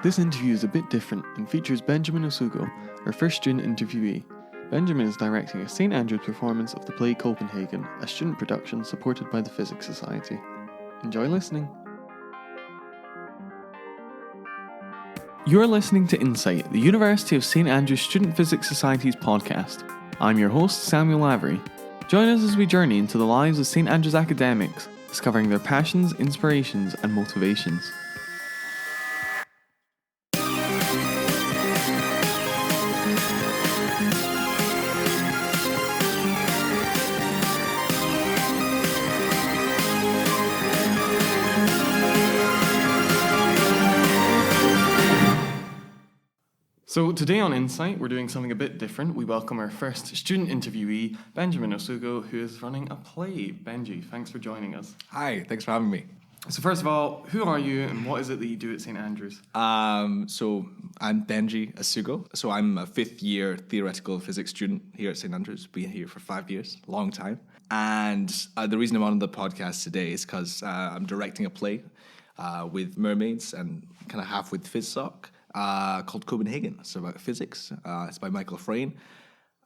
This interview is a bit different and features Benjamin Osugo, our first student interviewee. Benjamin is directing a St. Andrews performance of the play Copenhagen, a student production supported by the Physics Society. Enjoy listening. You're listening to Insight, the University of St. Andrews Student Physics Society's podcast. I'm your host, Samuel Lavery. Join us as we journey into the lives of St. Andrews academics, discovering their passions, inspirations, and motivations. So today on Insight, we're doing something a bit different. We welcome our first student interviewee, Benjamin Osugo, who is running a play. Benji, thanks for joining us. Hi, thanks for having me. So first of all, who are you and what is it that you do at St. Andrews? So I'm Benji Osugo. So I'm a fifth year theoretical physics student here at St. Andrews. Been here for 5 years, long time. And the reason I'm on the podcast today is because I'm directing a play with mermaids and kind of half with PhysSoc. Called Copenhagen. It's about physics. It's by Michael,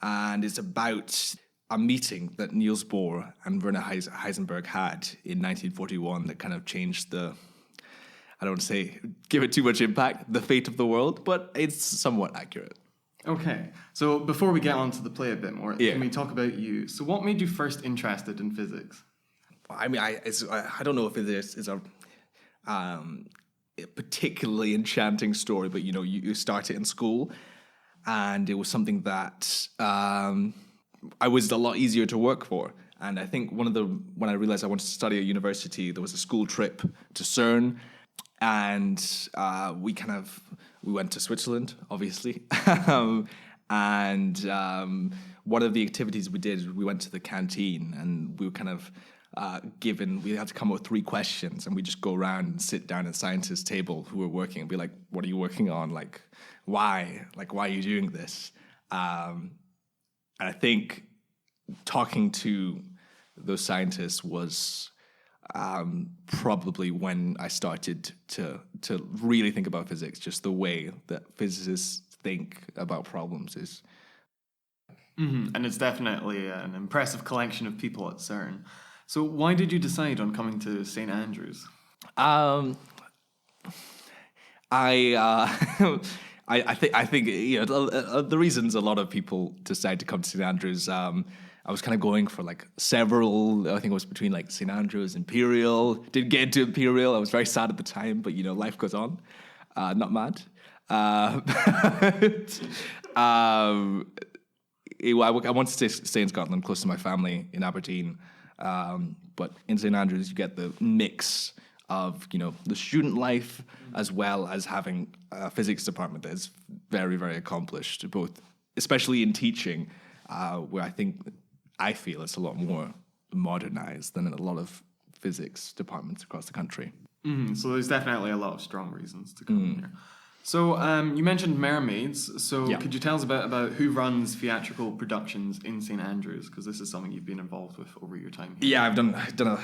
and it's about a meeting that Niels Bohr and Werner Heisenberg had in 1941 that kind of changed I don't want to say give it too much impact, the fate of the world, but it's somewhat accurate. Okay, so before we get on to the play a bit more, Can we talk about you? So what made you first interested in physics? I mean, I don't know if it's a particularly enchanting story, but you start it in school, and it was something that I was a lot easier to work for. And I think when I realized I wanted to study at university, there was a school trip to CERN, and we went to Switzerland, obviously. And one of the activities we did, we went to the canteen, and we were kind of we had to come up with 3 questions, and we just go around and sit down at scientists' table who were working and be like, what are you working on? Like, why? Like, why are you doing this? And I think talking to those scientists was probably when I started to really think about physics, just the way that physicists think about problems is. Mm-hmm. And it's definitely an impressive collection of people at CERN. So why did you decide on coming to St. Andrews? I think the reasons a lot of people decide to come to St. Andrews. I was kind of going for several. I think it was between St. Andrews, Imperial. Didn't get into Imperial. I was very sad at the time, but life goes on. Not mad. I wanted to stay in Scotland, close to my family in Aberdeen. But in St. Andrews, you get the mix of, the student life as well as having a physics department that is very, very accomplished, both, especially in teaching, where I feel it's a lot more modernized than in a lot of physics departments across the country. Mm-hmm. So there's definitely a lot of strong reasons to come here. So you mentioned mermaids. So could you tell us about who runs theatrical productions in St. Andrews? Because this is something you've been involved with over your time here. Yeah, I've done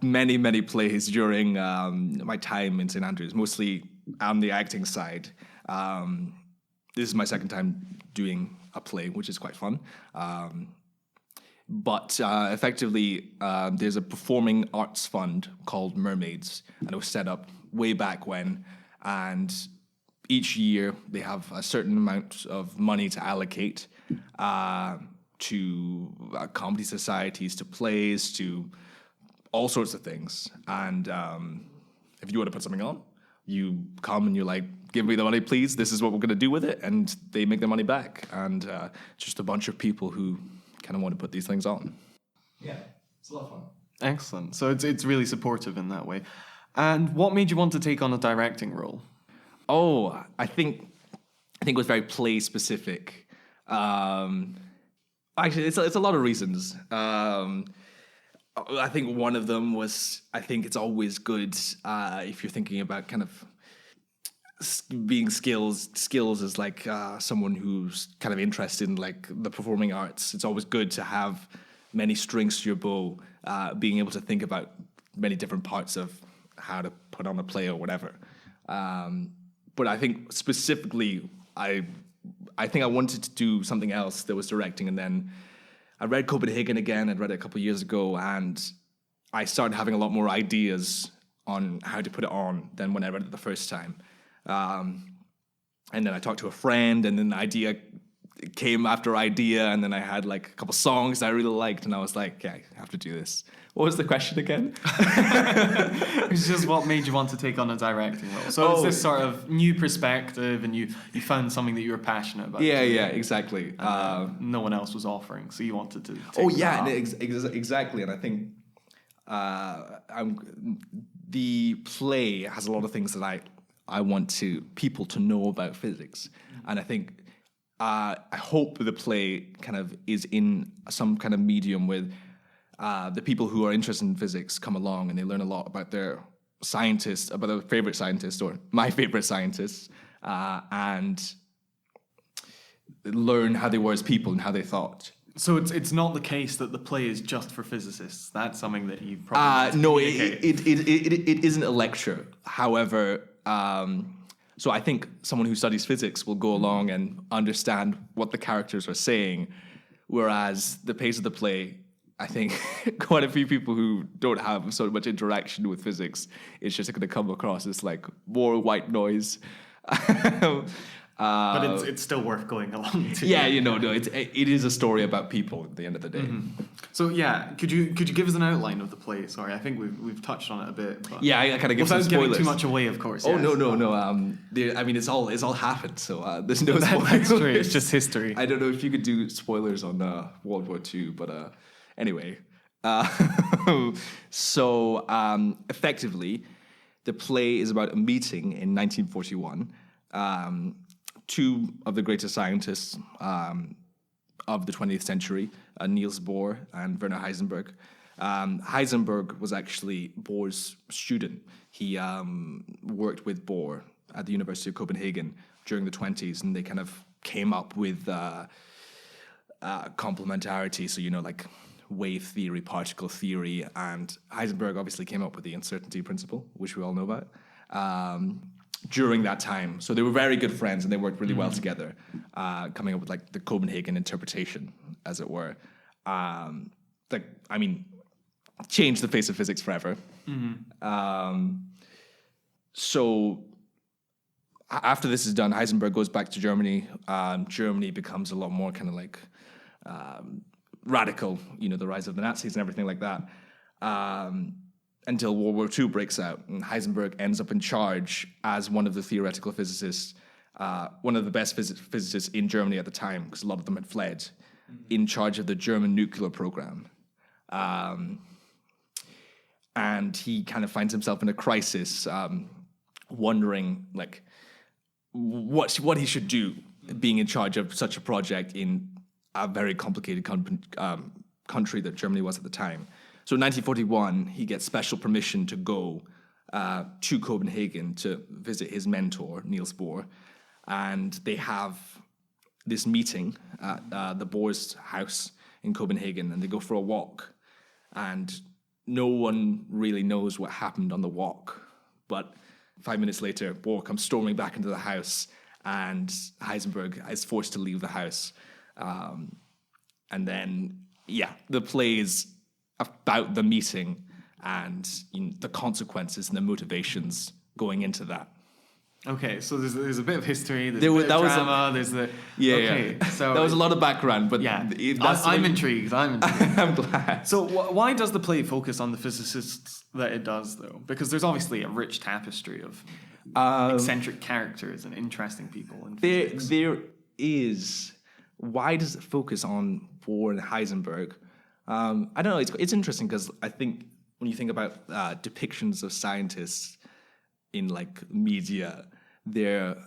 many plays during my time in St. Andrews, mostly on the acting side. This is my second time doing a play, which is quite fun. But effectively, there's a performing arts fund called Mermaids, and it was set up way back when, and each year they have a certain amount of money to allocate to comedy societies, to plays, to all sorts of things. And if you want to put something on, you come and you're like, give me the money, please. This is what we're going to do with it. And they make the money back. And just a bunch of people who kind of want to put these things on. Yeah, it's a lot of fun. Excellent. So it's really supportive in that way. And what made you want to take on a directing role? Oh, I think it was very play specific. Actually, it's a lot of reasons. I think one of them was I think it's always good if you're thinking about kind of being skills as someone who's kind of interested in the performing arts. It's always good to have many strings to your bow, being able to think about many different parts of how to put on a play or whatever. but I think specifically, I think I wanted to do something else that was directing, and then I read Copenhagen again. I'd read it a couple of years ago, and I started having a lot more ideas on how to put it on than when I read it the first time. And then I talked to a friend, and then the idea came after idea, and then I had like a couple songs that I really liked, and I was like, yeah, I have to do this. What was the question again? It's just what made you want to take on a directing role. So it's this sort of new perspective, and you found something that you were passionate about. Yeah, exactly. No one else was offering, so you wanted to take exactly. And I think the play has a lot of things that I want people to know about physics. And I think I hope the play kind of is in some kind of medium with the people who are interested in physics come along and they learn a lot about their scientists, about their favorite scientists or my favorite scientists, and learn how they were as people and how they thought. So it's not the case that the play is just for physicists. That's something that you probably no, it isn't a lecture. However, so I think someone who studies physics will go along and understand what the characters are saying, whereas the pace of the play, I think quite a few people who don't have so much interaction with physics, it's just going to come across as like more white noise. But it's still worth going along to. Yeah, it is a story about people at the end of the day. Mm-hmm. So yeah, could you give us an outline of the play? Sorry, I think we've touched on it a bit. But yeah, I kind of give some spoilers. Without giving too much away, of course. Oh yes. No. I mean, it's all happened, so there's no spoilers. That's true. It's just history. I don't know if you could do spoilers on World War II, but anyway. So effectively, the play is about a meeting in 1941. Two of the greatest scientists of the 20th century, Niels Bohr and Werner Heisenberg. Heisenberg was actually Bohr's student. He worked with Bohr at the University of Copenhagen during the 20s, and they kind of came up with complementarity, so like wave theory, particle theory, and Heisenberg obviously came up with the uncertainty principle, which we all know about. During that time. So they were very good friends and they worked really well together, coming up with like the Copenhagen interpretation, as it were. Changed the face of physics forever. So after this is done, Heisenberg goes back to Germany. Germany becomes a lot more kind of like radical, the rise of the Nazis and everything like that. Until World War II breaks out, and Heisenberg ends up in charge as one of the theoretical physicists, one of the best physicists in Germany at the time, because a lot of them had fled, in charge of the German nuclear program. And he kind of finds himself in a crisis, wondering like what he should do, being in charge of such a project in a very complicated country that Germany was at the time. So in 1941, he gets special permission to go to Copenhagen to visit his mentor, Niels Bohr. And they have this meeting at the Bohr's house in Copenhagen, and they go for a walk. And no one really knows what happened on the walk. But 5 minutes later, Bohr comes storming back into the house, and Heisenberg is forced to leave the house. And then, the play is about the meeting and the consequences and the motivations going into that. Okay, so there's a bit of history, there's a bit of drama, there's the... So that was a lot of background, but... Yeah, I'm intrigued. I'm glad. So why does the play focus on the physicists that it does, though? Because there's obviously a rich tapestry of eccentric characters and interesting people in physics. There is... Why does it focus on Bohr and Heisenberg? I don't know. It's interesting because I think when you think about depictions of scientists in like media, they're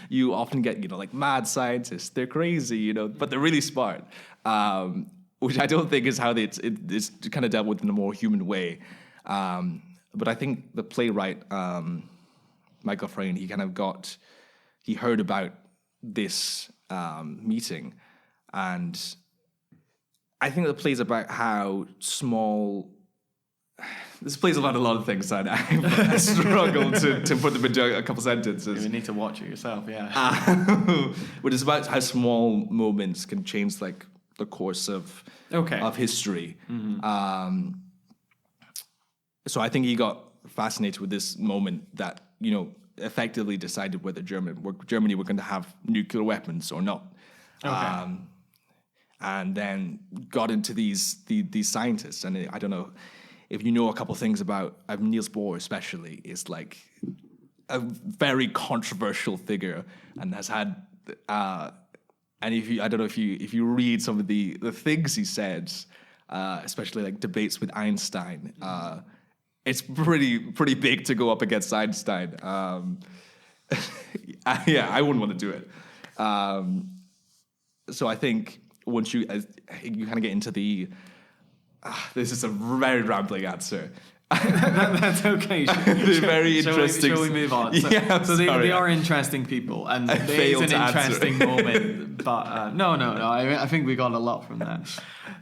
you often get like mad scientists. They're crazy, but they're really smart, which I don't think is how it's kind of dealt with in a more human way. But I think the playwright Michael Frayn, he heard about this meeting, and I think the play's about how small this plays a lot of things, and I struggle to put them into a couple sentences. You need to watch it yourself, yeah. But it's about how small moments can change like the course of history. Mm-hmm. So I think he got fascinated with this moment that, you know, effectively decided whether Germany were going to have nuclear weapons or not. Okay. And then got into these scientists, and I don't know if you know a couple things about Niels Bohr, especially, is like a very controversial figure, and has had and I don't know if you read some of the things he said, especially like debates with Einstein. It's pretty big to go up against Einstein. I wouldn't want to do it. So I think once you kind of get into the, this is a very rambling answer. That's okay. Very interesting. Shall we move on? So they are interesting people, and it's an interesting moment. But no. I think we got a lot from that.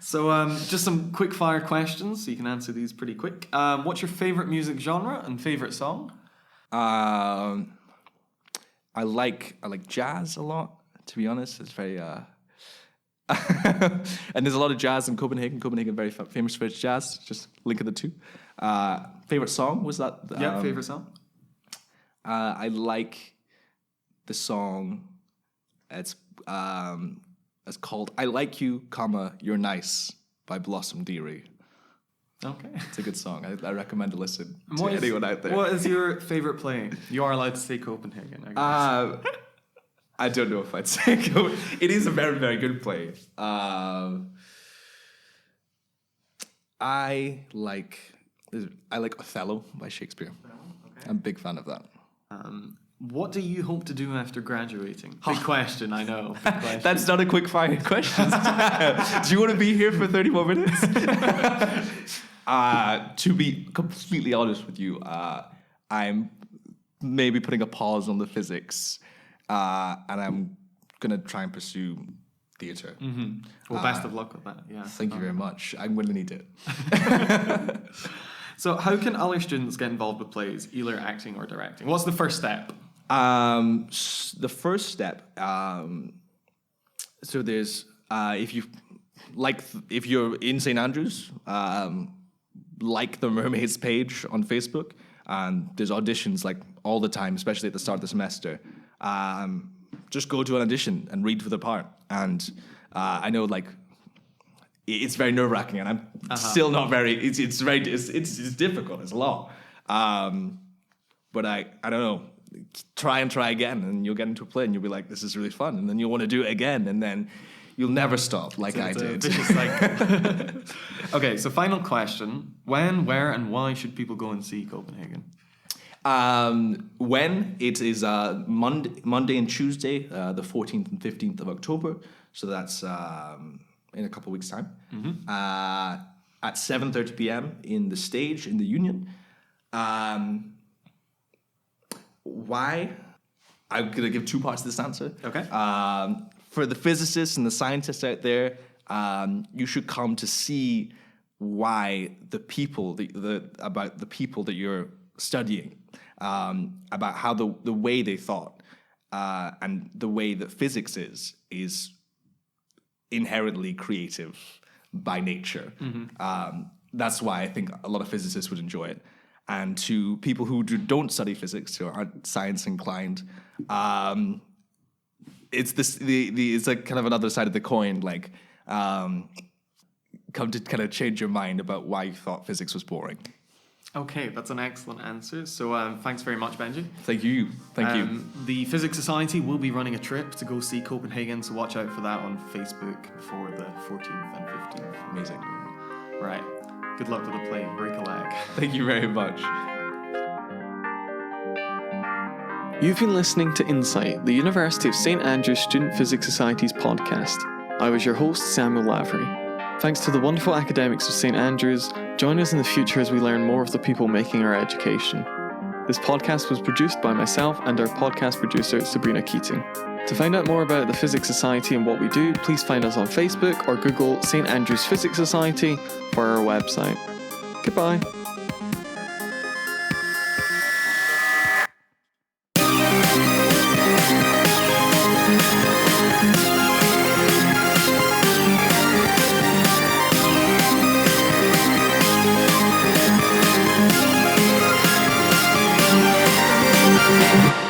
So just some quick fire questions, so you can answer these pretty quick. What's your favorite music genre and favorite song? I like jazz a lot. To be honest, it's very. And there's a lot of jazz in Copenhagen. Copenhagen very famous for its jazz. Just linking the two. Favorite song was that? Favorite song. I like the song. It's called "I Like You, You're Nice" by Blossom Dearie. Okay, it's a good song. I recommend to listen to anyone out there. What is your favorite play? You are allowed to say Copenhagen, I guess. I don't know if I'd say it is a very, very good play. I like Othello by Shakespeare. Okay. I'm a big fan of that. What do you hope to do after graduating? Big question, I know. Big question. That's not a quick fire question. Do you want to be here for 30 more minutes? To be completely honest with you, I'm maybe putting a pause on the physics. And I'm going to try and pursue theatre. Mm-hmm. Well, best of luck with that. Yeah. Thank you very much. I'm going to need it. So how can other students get involved with plays, either acting or directing? What's the first step? The first step, so there's, if you're in St. Andrews, like the Mermaids page on Facebook, and there's auditions like all the time, especially at the start of the semester. Just go to an audition and read for the part. And I know like it's very nerve-wracking, and I'm still not very. It's difficult. It's a lot. But I don't know. Try again, and you'll get into a play, and you'll be like, "This is really fun," and then you'll want to do it again, and then you'll never stop like I did. Okay, so final question: when, where, and why should people go and see Copenhagen? When it is Monday and Tuesday, the 14th and 15th of October, so that's in a couple of weeks' time, at 7:30 p.m. in the stage in the Union. Why? I'm gonna give two parts to this answer. Okay. For the physicists and the scientists out there, you should come to see why the people about the people that you're studying, about how the way they thought and the way that physics is inherently creative by nature. Mm-hmm. That's why I think a lot of physicists would enjoy it. And to people who don't study physics, who aren't science inclined, it's it's like kind of another side of the coin. Like, come to kind of change your mind about why you thought physics was boring. Okay, that's an excellent answer. So thanks very much, Benji. Thank you. The Physics Society will be running a trip to go see Copenhagen, so watch out for that on Facebook for the 14th and 15th. Amazing. Right. Good luck with the play. Break a leg. Thank you very much. You've been listening to Insight, the University of St. Andrews Student Physics Society's podcast. I was your host, Samuel Lavery. Thanks to the wonderful academics of St. Andrews. Join us in the future as we learn more of the people making our education. This podcast was produced by myself and our podcast producer, Sabrina Keating. To find out more about the Physics Society and what we do, please find us on Facebook or Google St. Andrews Physics Society for our website. Goodbye. Bye.